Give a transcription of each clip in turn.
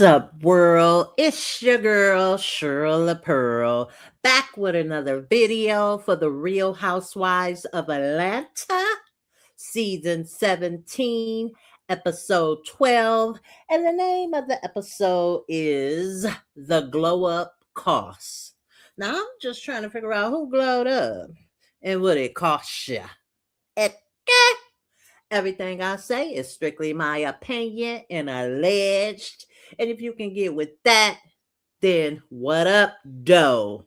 What's up, world? It's your girl, Shirley Pearl, back with another video for the Real Housewives of Atlanta, season 17, episode 12. And the name of the episode is The Glow Up Cost. Now, I'm just trying to figure out who glowed up and what it cost you. Okay. Everything I say is strictly my opinion and alleged. And if you can get with that, then what up, doe?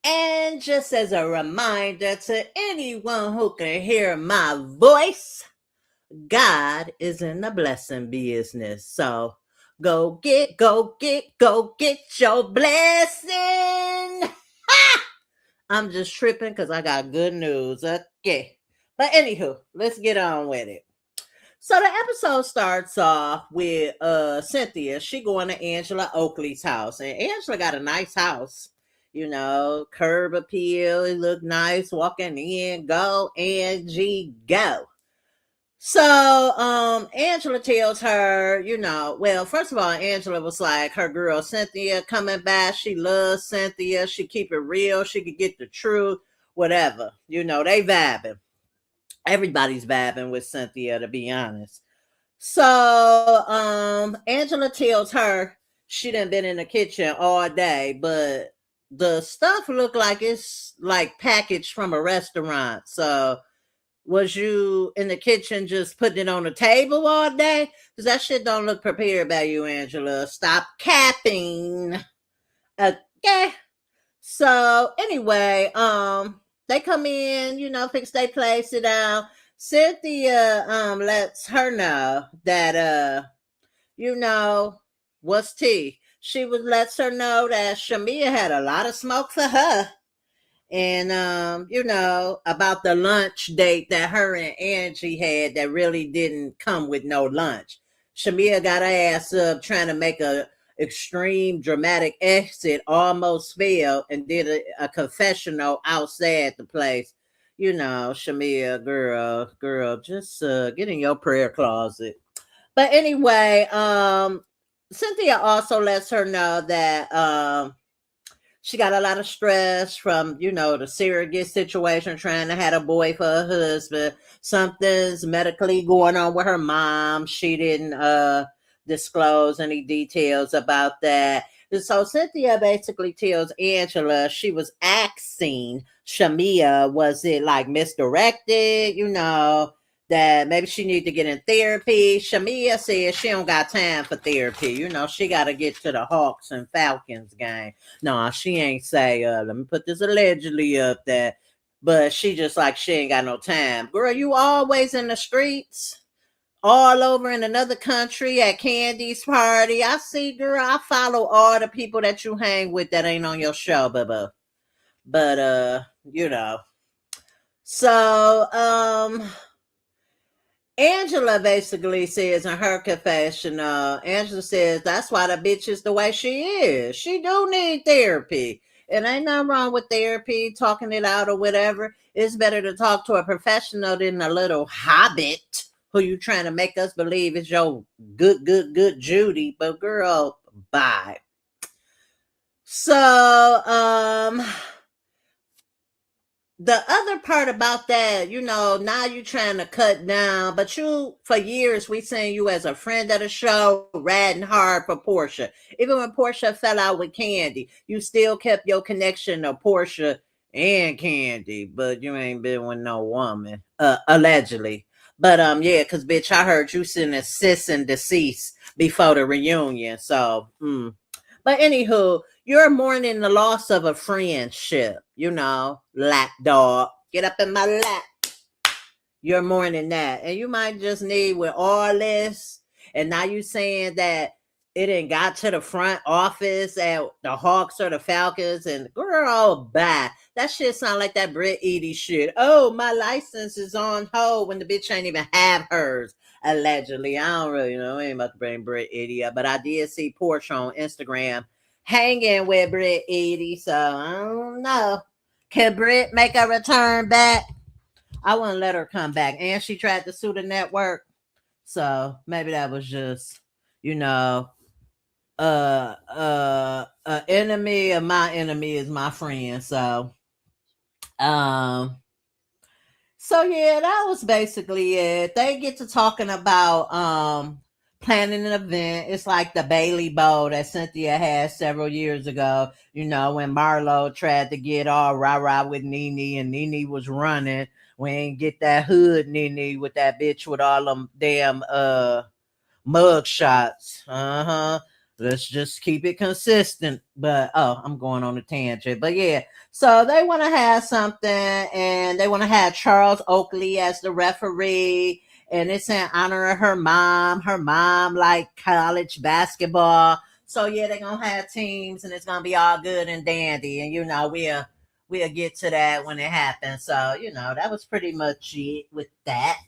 And just as a reminder to anyone who can hear my voice, God is in the blessing business. So go get your blessing. Ha! I'm just tripping because I got good news. Okay. But anywho, let's get on with it. So the episode starts off with Cynthia. She going to Angela Oakley's house. And Angela got a nice house. Curb appeal. It looked nice. Walking in. Go, Angie, go. So Angela tells her, well, first of all, Angela was like, her girl Cynthia coming back. She loves Cynthia. She keep it real. She could get the truth, whatever. They vibing. Everybody's vibing with Cynthia, to be honest. So Angela tells her she done been in the kitchen all day, but the stuff looked like it's like packaged from a restaurant. So was you in the kitchen just putting it on the table all day? Because that shit don't look prepared by you, Angela. Stop capping. Okay. So anyway, they come in, fix their place, sit down. Cynthia lets her know that what's tea. She lets her know that Shameana had a lot of smoke for her. And about the lunch date that her and Angie had that really didn't come with no lunch. Shameana got her ass up trying to make a extreme dramatic exit, almost failed, and did a confessional outside the place. Shameana, girl, just get in your prayer closet. But anyway, Cynthia also lets her know that she got a lot of stress from, the surrogate situation, trying to have a boy for her husband. Something's medically going on with her mom. She didn't disclose any details about that. And so Cynthia basically tells Angela she was asking Shameana, was it like misdirected, that maybe she need to get in therapy. Shameana says she don't got time for therapy. She got to get to the Hawks and Falcons game. No, she ain't say, let me put this allegedly up there. But she just like, she ain't got no time. Girl, you always in the streets, all over in another country at Candy's party. I see, girl, I follow all the people that you hang with that ain't on your show, bubba. But, So, Angela basically says in her confession, Angela says that's why the bitch is the way she is. She do need therapy. And ain't nothing wrong with therapy, talking it out or whatever. It's better to talk to a professional than a little hobbit who you trying to make us believe is your good Judy. But girl, bye. So, the other part about that, now you trying to cut down, but for years, we seen you as a friend of the show, riding hard for Porsha. Even when Porsha fell out with Candy, you still kept your connection to Porsha and Candy, but you ain't been with no woman, allegedly. But, yeah, because, bitch, I heard you sending sis and deceased before the reunion, so, But anywho, you're mourning the loss of a friendship, lap dog. Get up in my lap. You're mourning that. And you might just need with all this. And now you saying that it ain't got to the front office at the Hawks or the Falcons. And girl, bye. That shit sound like that Britt Edie shit. Oh, my license is on hold when the bitch ain't even have hers. Allegedly. I don't really know. I ain't about to bring Britt Edie up. But I did see Porsha on Instagram hanging with Britt Edie. So I don't know. Can Britt make a return back? I wouldn't let her come back. And she tried to sue the network. So maybe that was just, enemy of my enemy is my friend. Um, so yeah, that was basically it. They get to talking about planning an event. It's like the Bailey Bowl that Cynthia had several years ago. You know, when Marlo tried to get all rah rah with Nene and Nene was running. We ain't get that hood Nene with that bitch with all them damn mug shots. Uh-huh. Let's just keep it consistent. But I'm going on a tangent. But yeah, so they want to have something and they want to have Charles Oakley as the referee. And it's in honor of her mom. Her mom like college basketball. So yeah, they're gonna have teams and it's gonna be all good and dandy. And we'll get to that when it happens. So, that was pretty much it with that.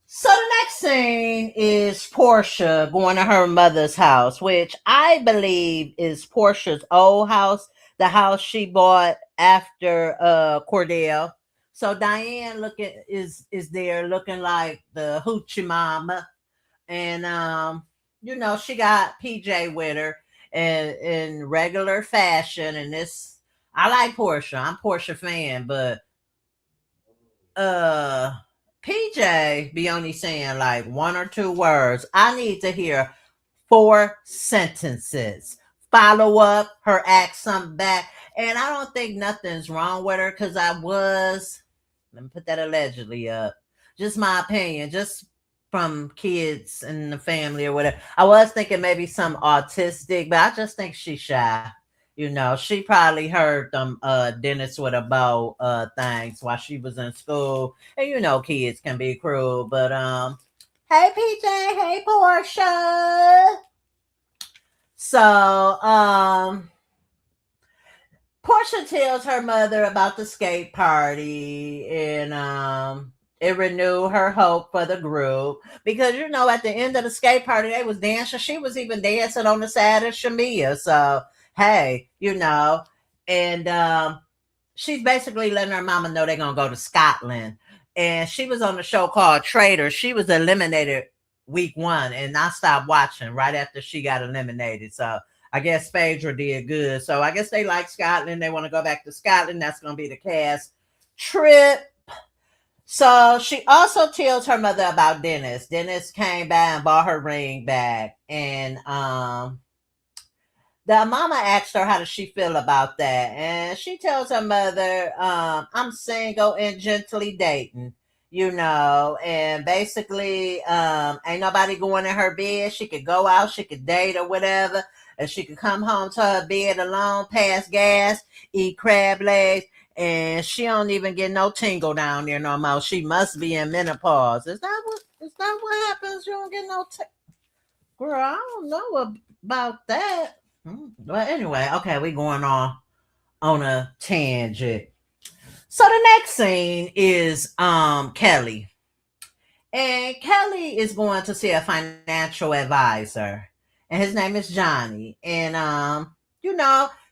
So the next scene is Porsha going to her mother's house, which I believe is Portia's old house, the house she bought after Cordell. So Diane looking is there looking like the hoochie mama, and she got PJ with her and in regular fashion. And this, I like Porsha. I'm Porsha fan, but uh PJ be only saying like one or two words. I need to hear 4 sentences. Follow up, her act something back. And I don't think nothing's wrong with her because let me put that allegedly up. Just my opinion, just from kids and the family or whatever. I was thinking maybe some autistic, but I just think she's shy. She probably heard them Dennis with a bow things while she was in school. And kids can be cruel, but hey PJ, hey Portia. So Portia tells her mother about the skate party and it renewed her hope for the group because at the end of the skate party they was dancing. She was even dancing on the side of Shameana. So hey, and she's basically letting her mama know they're gonna go to Scotland. And she was on the show called Traitor. She was eliminated week 1, and I stopped watching right after she got eliminated. So I guess Phaedra did good. So I guess they like Scotland. They want to go back to Scotland. That's going to be the cast trip. So she also tells her mother about Dennis. Dennis came back and bought her ring back. And the mama asked her how does she feel about that. And she tells her mother, I'm single and gently dating. And basically, ain't nobody going in her bed. She could go out, she could date or whatever, and she could come home to her bed alone, pass gas, eat crab legs, and she don't even get no tingle down there no more. She must be in menopause. Is that what happens? You don't get no girl, I don't know about that. But anyway, okay, we going on a tangent. So the next scene is Kelli. And Kelli is going to see a financial advisor. And his name is Johnny. And he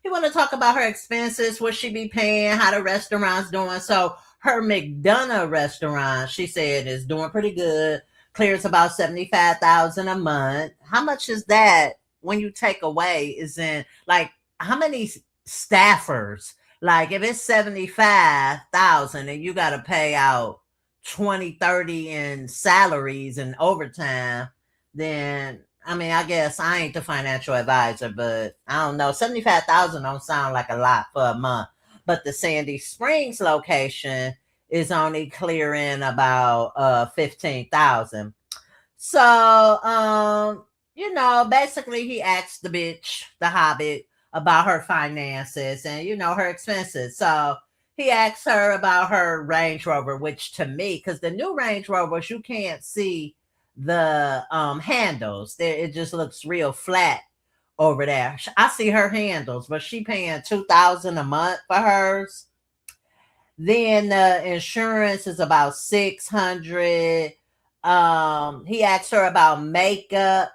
want to talk about her expenses, what she be paying, how the restaurant's doing. So her McDonough restaurant, she said, is doing pretty good. Clears about 75,000 a month. How much is that when you take away? Is in like how many staffers? Like if it's 75,000 and you got to pay out 20, 30 in salaries and overtime, then I mean, I guess I ain't the financial advisor, but I don't know. 75,000 don't sound like a lot for a month. But the Sandy Springs location is only clearing about 15,000. So basically he asked the bitch, the hobbit, about her finances and her expenses. So he asked her about her Range Rover, which to me, because the new Range Rovers, you can't see the handles. It just looks real flat over there. I see her handles, but she paying 2,000 a month for hers. Then the insurance is about 600. He asked her about makeup,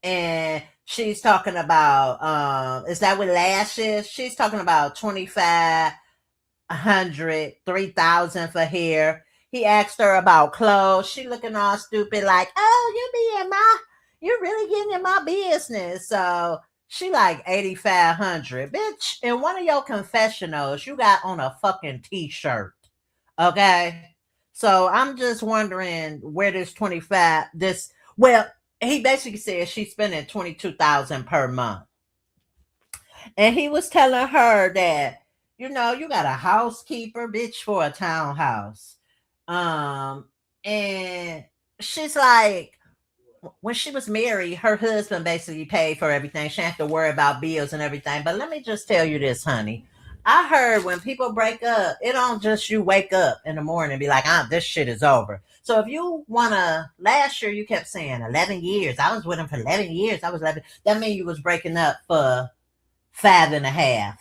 and she's talking about is that with lashes? She's talking about 2,500, 3,000 for hair. He asked her about clothes. She looking all stupid, like, oh, you be in my You're really getting in my business. So she like 8,500. Bitch, in one of your confessionals, you got on a fucking t-shirt. Okay. So I'm just wondering where this 25 this well, he basically said she's spending 22,000 per month. And he was telling her that, you got a housekeeper, bitch, for a townhouse. Um, and she's like, when she was married, her husband basically paid for everything. She didn't have to worry about bills and everything. But let me just tell you this, honey. I heard when people break up, it don't just you wake up in the morning and be like, this shit is over. So if you wanna, last year you kept saying 11 years. I was with him for 11 years. I was 11. That means you was breaking up for 5.5.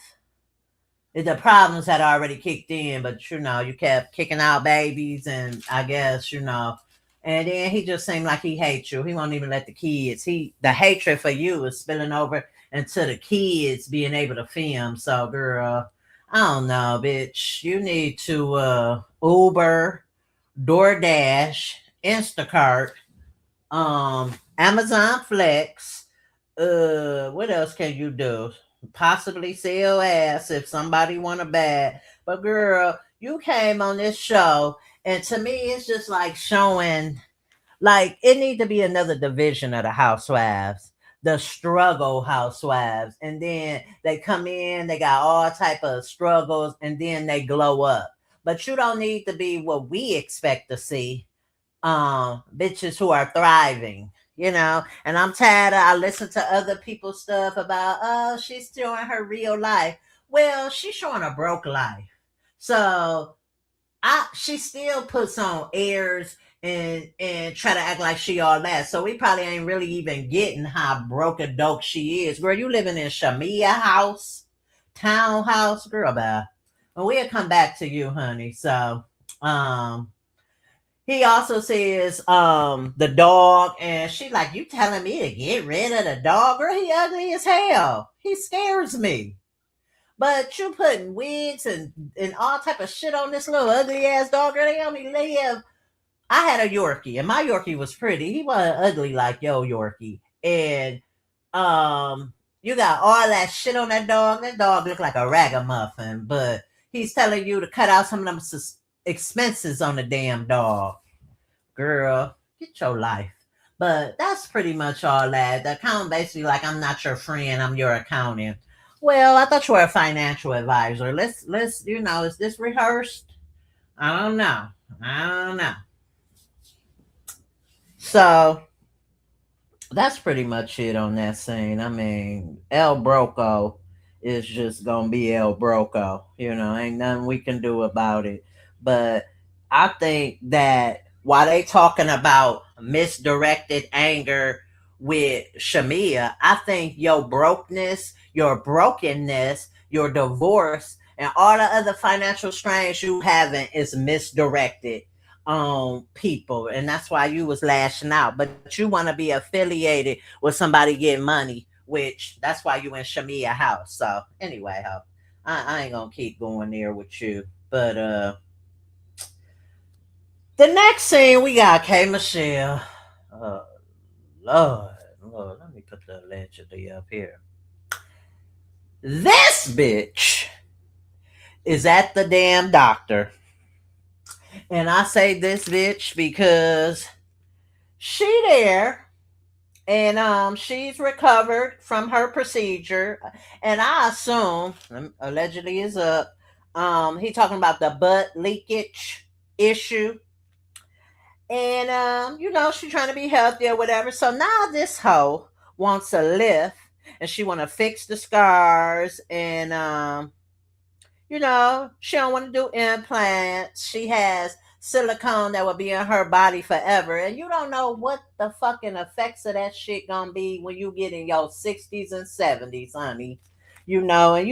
The problems had already kicked in, but you kept kicking out babies, and I guess and then he just seemed like he hates you. He won't even let the kids. The hatred for you is spilling over into the kids being able to film. So, girl, I don't know, bitch. You need to Uber, DoorDash, Instacart, Amazon Flex. What else can you do? Possibly sell ass if somebody want a bad. But girl, you came on this show, and to me, it's just like showing, like it need to be another division of the Housewives, the struggle Housewives, and then they come in, they got all type of struggles, and then they glow up. But you don't need to be what we expect to see, bitches who are thriving, and I'm tired of, I listen to other people's stuff about, oh, she's showing her real life. Well, she's showing a broke life. So she still puts on airs and try to act like she all that. So we probably ain't really even getting how broke a dope she is. Girl, you living in Shameana house, townhouse, girl, bye. Well, we'll come back to you, honey. So um he also says the dog, and she like, you telling me to get rid of the dog? Girl, he ugly as hell. He scares me. But you putting wigs and all type of shit on this little ugly ass dog. Girl, they only live. I had a Yorkie, and my Yorkie was pretty. He wasn't ugly like yo Yorkie. And you got all that shit on that dog. That dog looked like a ragamuffin, but he's telling you to cut out some of them expenses on the damn dog. Girl, get your life. But that's pretty much all that. The account basically like, I'm not your friend, I'm your accountant. Well, I thought you were a financial advisor. Let's is this rehearsed? I don't know. I don't know. So that's pretty much it on that scene. I mean, El Broco is just gonna be El Broco. Ain't nothing we can do about it. But I think that while they talking about misdirected anger with Shamia, I think your brokenness, your brokenness, your divorce, and all the other financial strains you having is misdirected on people, and that's why you was lashing out. But you want to be affiliated with somebody getting money, which that's why you in Shamia house. So anyway, I ain't gonna keep going there with you. But the next scene we got K Michelle. uh Lord, let me put the allegedly up here. This bitch is at the damn doctor, and I say this bitch because she there, and she's recovered from her procedure, and I assume allegedly is up. He talking about the butt leakage issue, and she's trying to be healthy or whatever. So now this hoe wants a lift, and she want to fix the scars, and she don't want to do implants. She has silicone that will be in her body forever. And you don't know what the fucking effects of that shit gonna be when you get in your 60s and 70s, honey. And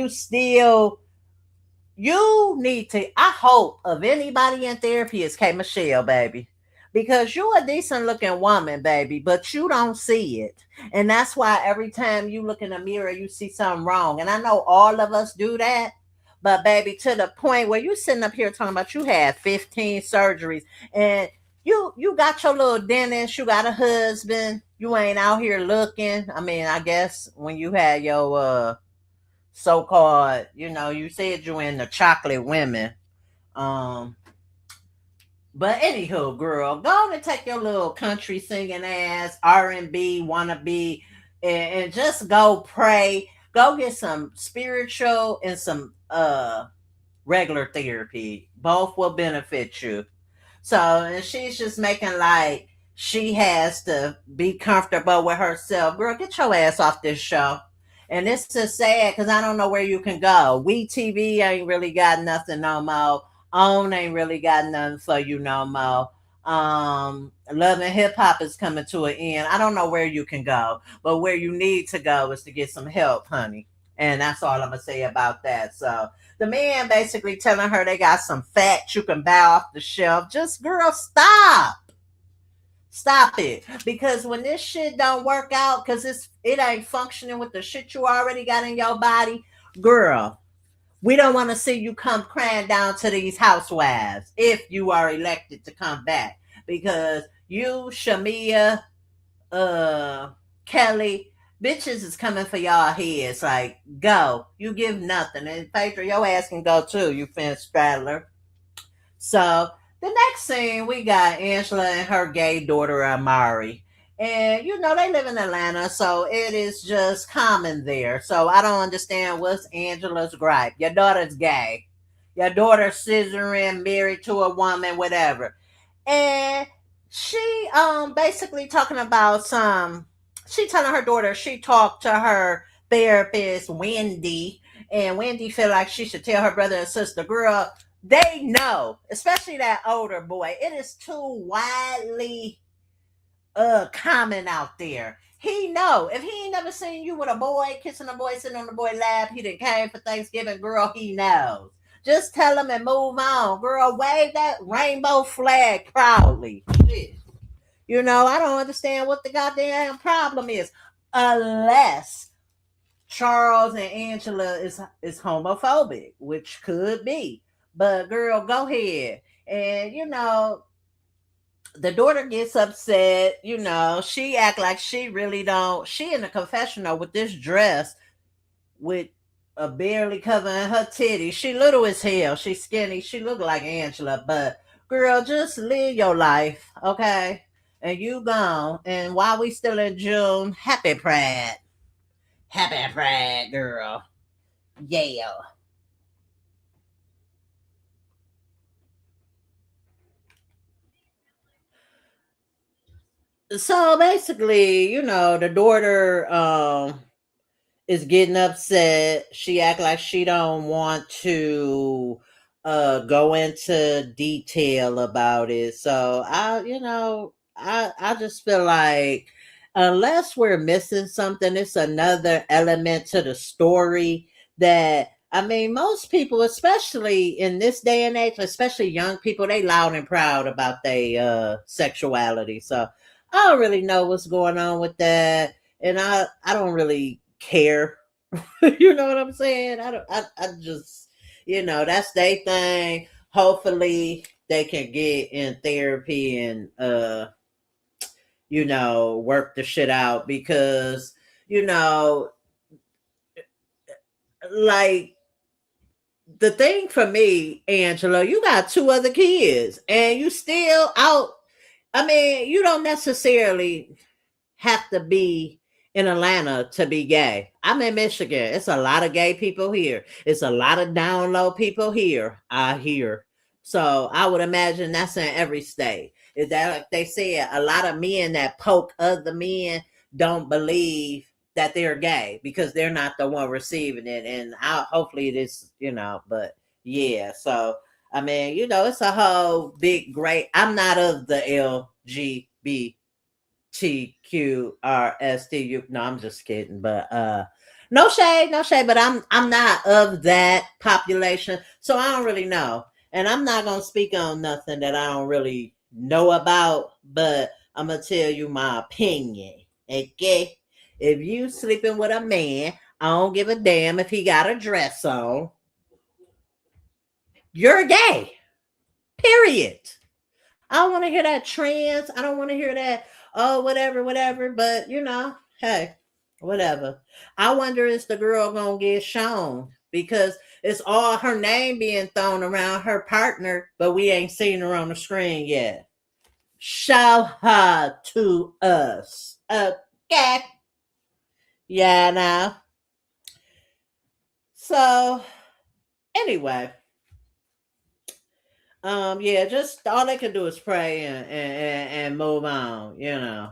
you need to, I hope of anybody in therapy is K Michelle, baby. Because you're a decent looking woman, baby, but you don't see it. And that's why every time you look in the mirror, you see something wrong. And I know all of us do that. But baby, to the point where you sitting up here talking about you had 15 surgeries, and you got your little dentist, you got a husband, You ain't out here looking. I mean, I guess when you had your so-called, you said you in the chocolate women. Um, but anywho, girl, go on and take your little country singing ass R&B wannabe, and just go pray. Go get some spiritual and some regular therapy. Both will benefit you. So, and she's just making like she has to be comfortable with herself. Girl, get your ass off this show. And it's just sad because I don't know where you can go. We TV ain't really got nothing no more. OWN ain't really got nothing for you no more. Love and Hip Hop is coming to an end. I don't know where you can go, but where you need to go is to get some help, honey. And that's all I'm gonna say about that. So the man basically telling her they got some facts you can buy off the shelf. Just girl, stop. Stop it. Because when this shit don't work out, because it ain't functioning with the shit you already got in your body, girl, we don't want to see you come crying down to these housewives if you are elected to come back. Because you, Shamia, uh Kelli, bitches is coming for y'all heads. Like, go. You give nothing. And Phaedra, your ass can go too, you fence straddler. So the next scene, we got Angela and her gay daughter Amari. And they live in Atlanta, so it is just common there. So I don't understand what's Angela's gripe. Your daughter's gay. Your daughter's scissoring, married to a woman, whatever. And she basically talking about she telling her daughter she talked to her therapist Wendy, and Wendy feel like she should tell her brother and sister. Girl, they know, especially that older boy. It is too widely common out there. He know if he ain't never seen you with a boy kissing a boy sitting on the boy lap, he done came for Thanksgiving. Girl, he knows. Just tell him and move on, girl. Wave that rainbow flag proudly. Shit. I don't understand what the goddamn problem is, unless Charles and Angela is homophobic, which could be. But girl, go ahead. And the daughter gets upset. She act like she really don't. She in the confessional with this dress with a barely covering her titties. She little as hell. She skinny. She look like Angela. But girl, just live your life, okay? And you gone. And while we still in June, happy Pride. Happy Pride, girl. Yeah. So basically, the daughter is getting upset. She act like she don't want to go into detail about it. So I just feel like unless we're missing something, it's another element to the story that I mean, most people, especially in this day and age, especially young people, they loud and proud about their sexuality. So I don't really know what's going on with that, and I don't really care. You know what I'm saying? I don't. I just that's their thing. Hopefully they can get in therapy and work the shit out because you know like the thing for me, Angela, you got two other kids and you still out. I mean, you don't necessarily have to be in Atlanta to be gay. I'm in Michigan. It's a lot of gay people here. It's a lot of down low people here. I hear. So I would imagine that's in every state. Is that like they said, a lot of men that poke other men don't believe that they're gay because they're not the one receiving it. And hopefully it is, but yeah. So I mean, it's a whole big great. I'm not of the LGBT TQRSTU. No, I'm just kidding. But no shade, no shade. But I'm not of that population, so I don't really know. And I'm not gonna speak on nothing that I don't really know about. But I'm gonna tell you my opinion. Okay, if you sleeping with a man, I don't give a damn if he got a dress on. You're gay. Period. I don't want to hear that trans. I don't want to hear that. oh, whatever, whatever. But hey, whatever. I wonder is the girl gonna get shown because it's all her name being thrown around her partner, but we ain't seen her on the screen yet. Show her to us, okay? Yeah, now. So anyway, yeah, just all they can do is pray and move on. Yeah.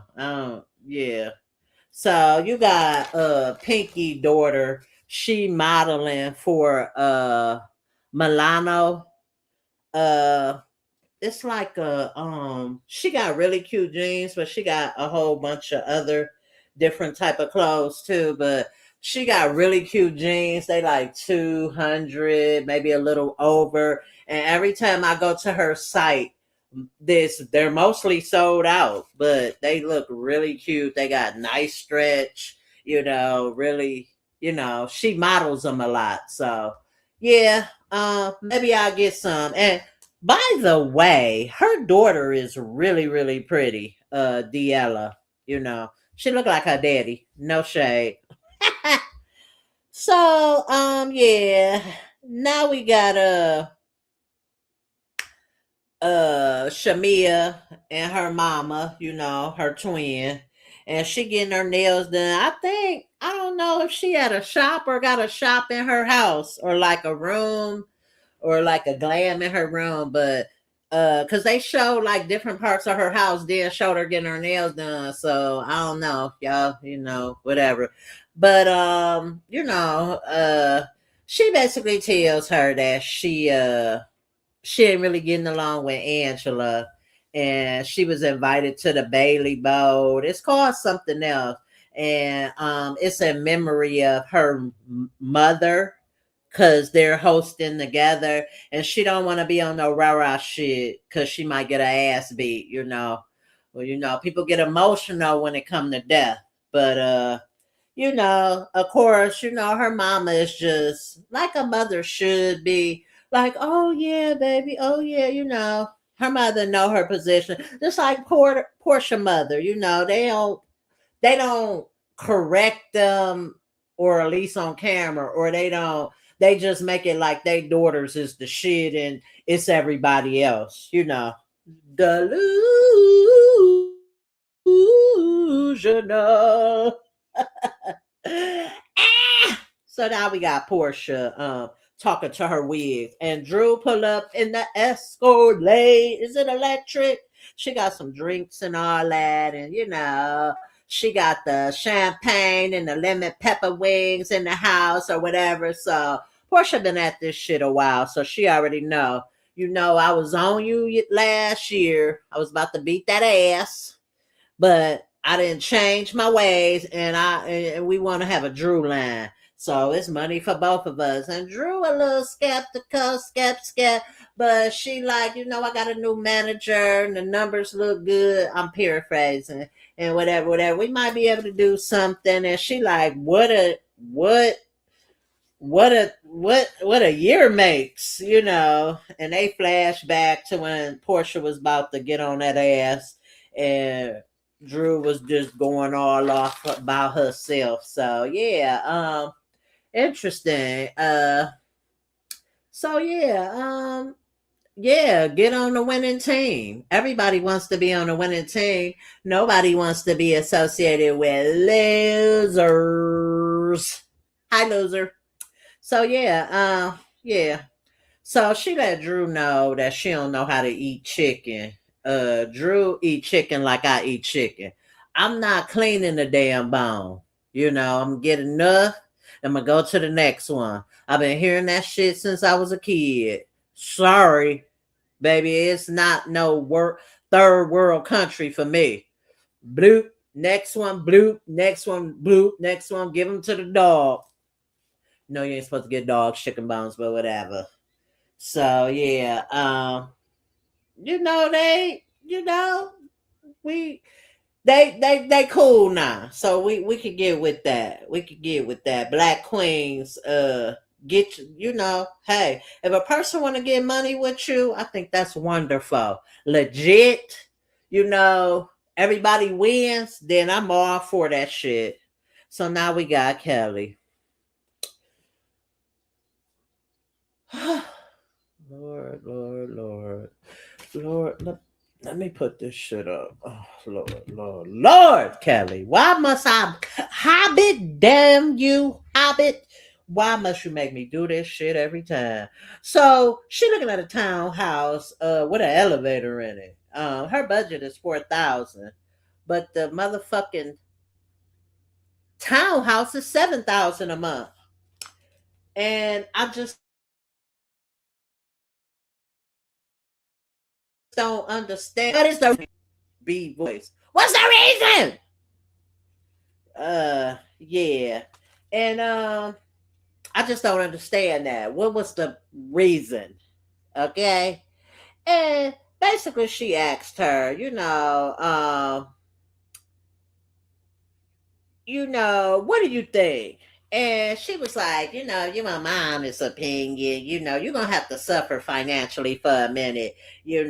So you got Pinky daughter, she modeling for Milano. Uh it's like she got really cute jeans, but she got a whole bunch of other different type of clothes too. But she got really cute jeans. They like 200, maybe a little over. And every time I go to her site, they're mostly sold out, but they look really cute. They got nice stretch, really, she models them a lot. So yeah, maybe I'll get some. And by the way, her daughter is really, really pretty. Diella, she look like her daddy. No shade. So, yeah. Now we got Shamia and her mama, her twin, and she getting her nails done. I don't know if she had a shop or got a shop in her house or like a room or like a glam in her room, but because they showed like different parts of her house, then showed her getting her nails done. So I don't know, y'all, whatever. But she basically tells her that she ain't really getting along with Angela, and she was invited to the Bailey boat. It's called something else, and it's in memory of her mother because they're hosting together, and she don't want to be on no rah-rah shit because she might get her ass beat. Well, people get emotional when it come to death, but of course, her mama is just like a mother should be. Like, oh yeah, baby, oh yeah, her mother know her position, just like Porsha mother. They don't correct them, or at least on camera, or they don't. They just make it like they daughters is the shit and it's everybody else. Delusional. So now we got Porsha talking to her wigs, and Drew pull up in the Escalade. Is it electric? She got some drinks and all that, and she got the champagne and the lemon pepper wings in the house or whatever. So Porsha been at this shit a while, so she already know. I was on you last year. I was about to beat that ass, but I didn't change my ways, and we want to have a Drew line. So it's money for both of us. And Drew a little skeptical, but she like, I got a new manager and the numbers look good. I'm paraphrasing and whatever. We might be able to do something. And she like, what a year makes, and they flash back to when Porsha was about to get on that ass, and Drew was just going all off about herself. So yeah, interesting. So yeah, get on the winning team. Everybody wants to be on the winning team. Nobody wants to be associated with losers. Hi, loser. So yeah. So she let Drew know that she don't know how to eat chicken. Drew eat chicken like I eat chicken. I'm not cleaning the damn bone. I'm getting enough. I'm gonna go to the next one. I've been hearing that shit since I was a kid. Sorry, baby, it's not no third world country for me. Bloop, next one, bloop, next one, bloop, next one, give them to the dog. No, you ain't supposed to get dogs chicken bones, but whatever. So yeah, they, we they cool now. So we could get with that. We could get with that. Black queens, get hey, if a person want to get money with you, I think that's wonderful. Legit, everybody wins, then I'm all for that shit. So now we got Kelly. Lord, Lord, Lord, Lord. Let me put this shit up. Oh, Lord, Lord, Lord, Kelly. Why must I, Hobbit? Damn you, Hobbit. Why must you make me do this shit every time? So she looking at a townhouse with an elevator in it. Her budget is 4,000, but the motherfucking townhouse is 7,000 a month. And I just don't understand. What is the B voice? What's the reason? Yeah. And I just don't understand that. What was the reason? Okay. And basically she asked her, what do you think? And she was like, you're my mom's opinion. You're going to have to suffer financially for a minute. You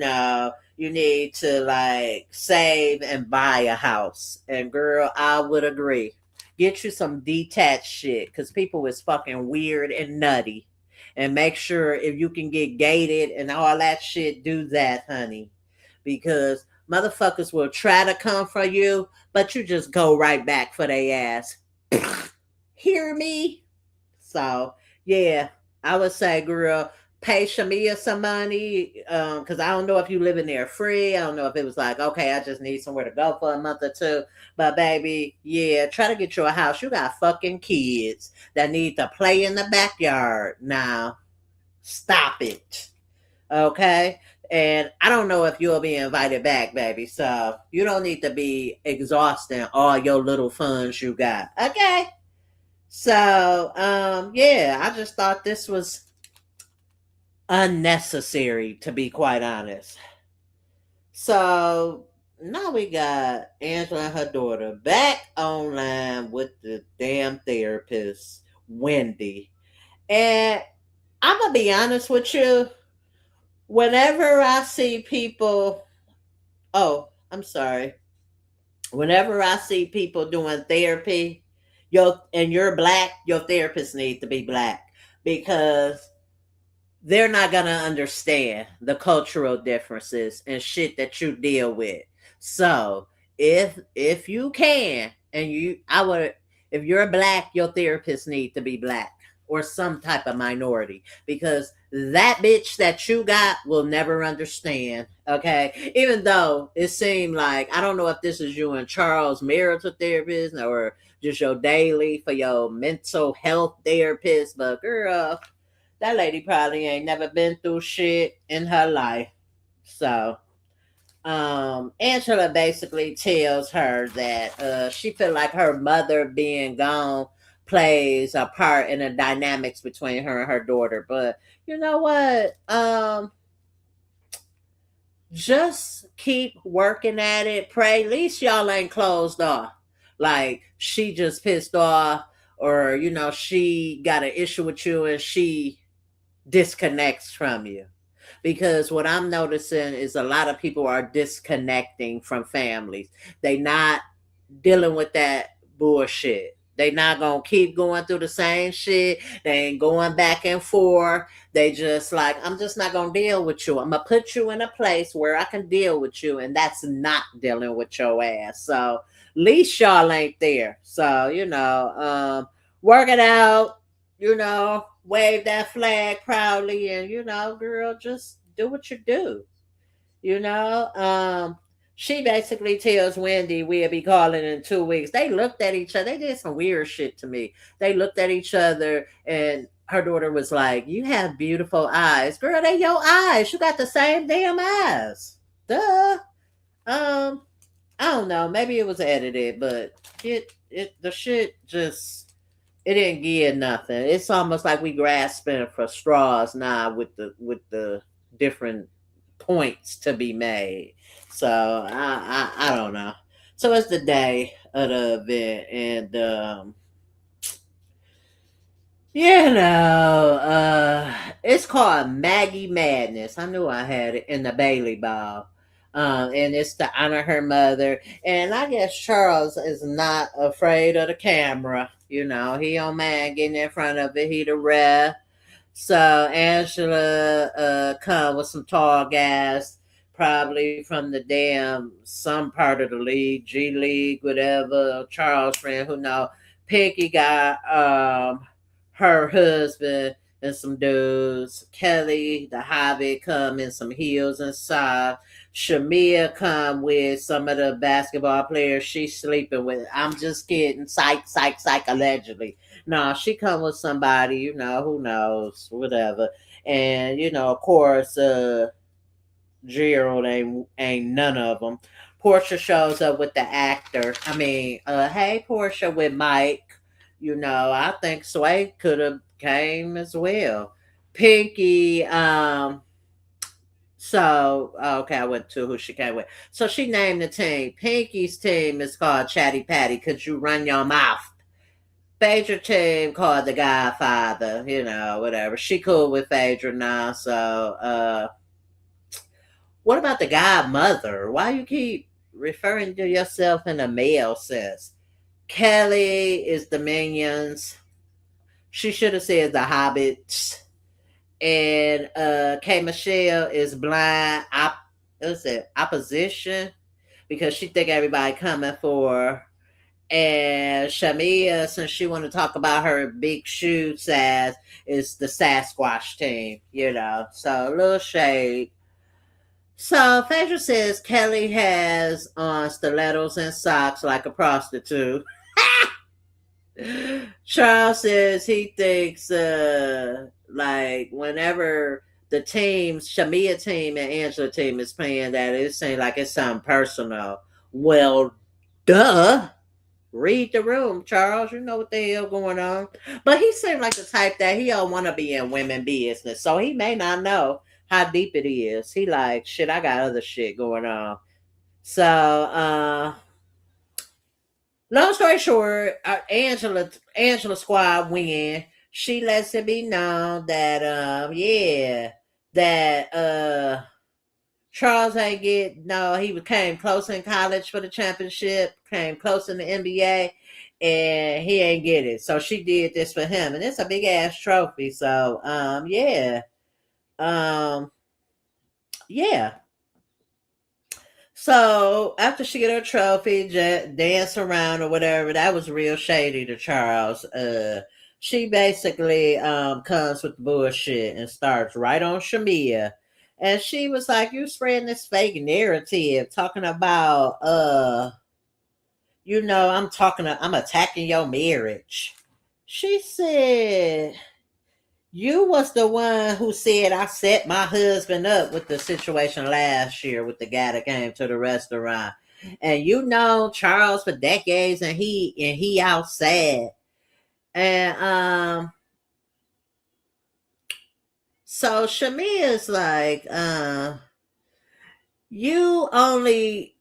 need to like save and buy a house. And girl, I would agree. Get you some detached shit because people is fucking weird and nutty. And make sure if you can get gated and all that shit, do that, honey. Because motherfuckers will try to come for you, but you just go right back for their ass. Hear me? So, yeah, I would say, girl, pay Shameana some money. Because I don't know if you live in there free. I don't know if it was like, okay, I just need somewhere to go for a month or two. But baby, yeah, try to get you a house. You got fucking kids that need to play in the backyard. Now, stop it. Okay. And I don't know if you'll be invited back, baby. So you don't need to be exhausting all your little funds you got. Okay. So yeah, I just thought this was unnecessary to be quite honest. So now we got Angela and her daughter back online with the damn therapist, Wendy. And I'm gonna be honest with you. Whenever I see people, oh, I'm sorry. Whenever I see people doing therapy, you're black, your therapist needs to be black because they're not gonna understand the cultural differences and shit that you deal with. So if you can, and I would, if you're black, your therapist need to be black or some type of minority because that bitch that you got will never understand. Okay, even though it seemed like I don't know if this is you and Charles marital therapist or just your daily for your mental health therapist, but girl, that lady probably ain't never been through shit in her life. So, Angela basically tells her that she feel like her mother being gone plays a part in the dynamics between her and her daughter. But you know what? Just keep working at it. Pray. At least y'all ain't closed off. Like she just pissed off, or she got an issue with you and she disconnects from you, because what I'm noticing is a lot of people are disconnecting from families. They not dealing with that bullshit. They not gonna keep going through the same shit. They ain't going back and forth. They just like, I'm just not gonna deal with you. I'm gonna put you in a place where I can deal with you, and that's not dealing with your ass. So at least y'all ain't there. So work it out. Wave that flag proudly, and girl, just do what you do. You know, she basically tells Wendy we'll be calling in 2 weeks. They looked at each other. They did some weird shit to me. They looked at each other, and her daughter was like, "You have beautiful eyes, girl. They your eyes. You got the same damn eyes. Duh." Um, I don't know. Maybe it was edited, but the shit just it didn't give nothing. It's almost like we grasping for straws now with the different points to be made. So I don't know. So it's the day of the event, and it's called Maggie Madness. I knew I had it in the Bailey Ball. And it's to honor her mother. And I guess Charles is not afraid of the camera. You know, he don't mind getting in front of it. He the ref. So Angela come with some tall guys, probably from the damn some part of the league, G League, whatever. Charles friend, who know. Pinky got her husband and some dudes. Kelly, the Hobbit, come in some heels and socks. Shamia come with some of the basketball players she's sleeping with. I'm just kidding. Psych, psych, psych, allegedly. No, she come with somebody, you know, who knows, whatever. And, you know, of course, Gerald ain't none of them. Porsha shows up with the actor. I mean, hey, Porsha with Mike. You know, I think Sway could have came as well. Pinky, so okay, I went to who she came with. So she named the team. Pinky's team is called Chatty Patty. Could you run your mouth? Phaedra team called the Godfather, you know, whatever. She cool with Phaedra now. So what about the godmother? Why you keep referring to yourself in a male sense? Kelly is the minions. She should have said the hobbits. And K Michelle is blind what's it, opposition, because she think everybody coming for her. And Shamia, since she want to talk about her big shoe size, is the Sasquatch team, you know. So a little shade. So Phaedra says Kelly has on stilettos and socks like a prostitute. Charles says he thinks like whenever the teams, Shamia team and Angela team is playing that, it seems like it's something personal. Well, duh. Read the room, Charles. You know what the hell going on. But he seemed like the type that he don't want to be in women business. So he may not know how deep it is. He like, shit, I got other shit going on. So, long story short, Angela squad win. She lets it be known that yeah, that Charles ain't get no. He came close in college for the championship, came close in the NBA, and he ain't get it. So she did this for him, and it's a big ass trophy. So yeah, um yeah. So after she get her trophy, dance around or whatever, that was real shady to Charles. She basically comes with bullshit and starts right on Shamia. And she was like, you spreading this fake narrative, talking about you know, I'm attacking your marriage. She said, you was the one who said I set my husband up with the situation last year with the guy that came to the restaurant. And you know Charles for decades and he out sad. And so Shamia is like, you only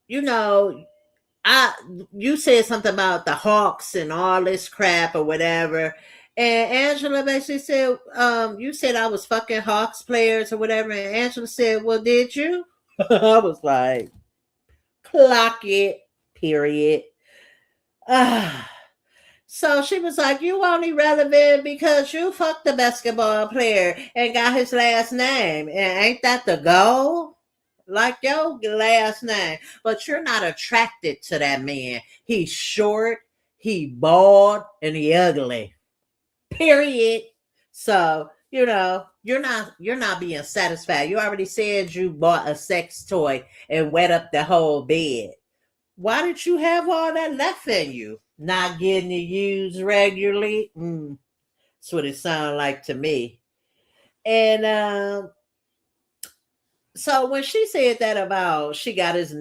you know, I you said something about the Hawks and all this crap or whatever. And Angela basically said, you said I was fucking Hawks players or whatever. And Angela said, well, did you? I was like, clock it, period. Ah. So she was like, you only relevant because you fucked the basketball player and got his last name. And ain't that the goal? Like your last name. But you're not attracted to that man. He's short, he bald, and he ugly. Period. So, you know, you're not being satisfied. You already said you bought a sex toy and wet up the whole bed. Why did you have all that left in you? Not getting it used regularly? That's what it sounded like to me. And so when she said that about she got his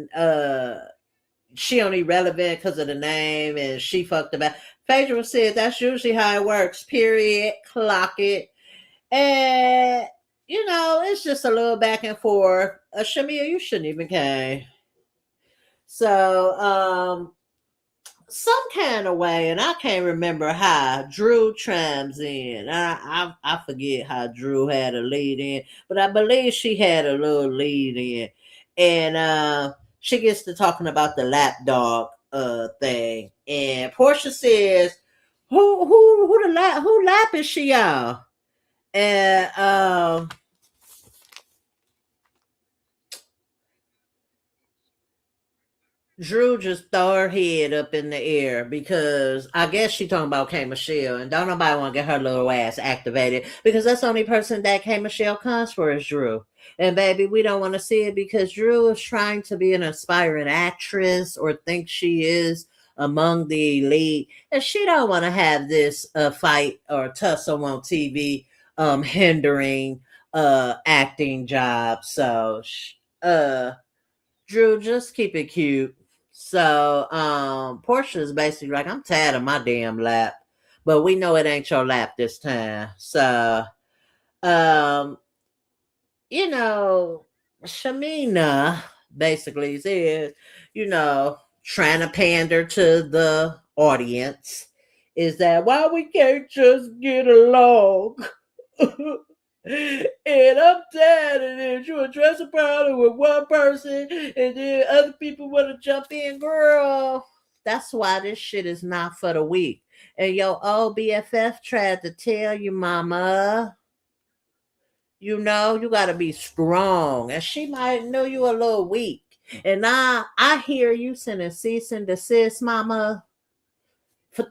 she only relevant because of the name and she fucked about, Phaedra said that's usually how it works. Period. Clock it. And you know, it's just a little back and forth. Shamia, you shouldn't even came. So some kind of way, and I can't remember how Drew chimes in. I forget how Drew had a lead in, but I believe she had a little lead in, and she gets to talking about the lapdog thing, and Porsha says, who lap is she on?" And Drew just throw her head up in the air because I guess she talking about K Michelle, and don't nobody want to get her little ass activated because that's the only person that K Michelle comes for is Drew. And baby, we don't want to see it because Drew is trying to be an aspiring actress or thinks she is among the elite, and she don't want to have this fight or tussle on TV hindering acting jobs. So Drew, just keep it cute. So Porsha is basically like, I'm tired of my damn lap. But we know it ain't your lap this time. So um, you know, Shameana basically says, trying to pander to the audience is that why we can't just get along. And I'm tired of this. You address a problem with one person and then other people want to jump in, girl. That's why this shit is not for the weak. And your old BFF tried to tell you, mama, you got to be strong. And she might know you a little weak. And I hear you sending cease and desist, mama,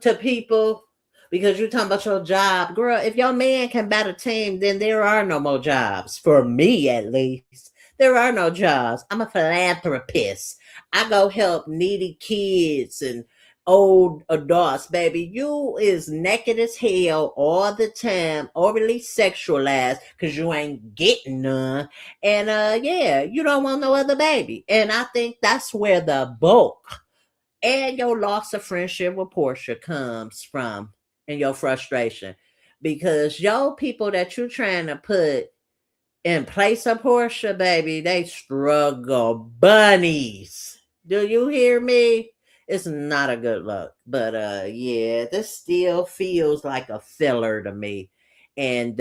to people because you're talking about your job. Girl, if your man can bat a team, then there are no more jobs. For me, at least. There are no jobs. I'm a philanthropist. I go help needy kids and old adults, baby. You is naked as hell all the time, overly sexualized because you ain't getting none. And yeah, you don't want no other baby. And I think that's where the bulk and your loss of friendship with Porsha comes from and your frustration. Because your people that you're trying to put in place of Porsha, baby, they struggle bunnies. Do you hear me? It's not a good look. But yeah, this still feels like a filler to me. And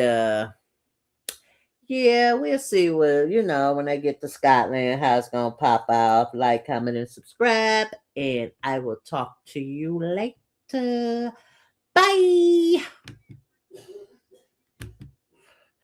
yeah, we'll see what, when they get to Scotland, how it's going to pop off. Like, comment, and subscribe. And I will talk to you later. Bye.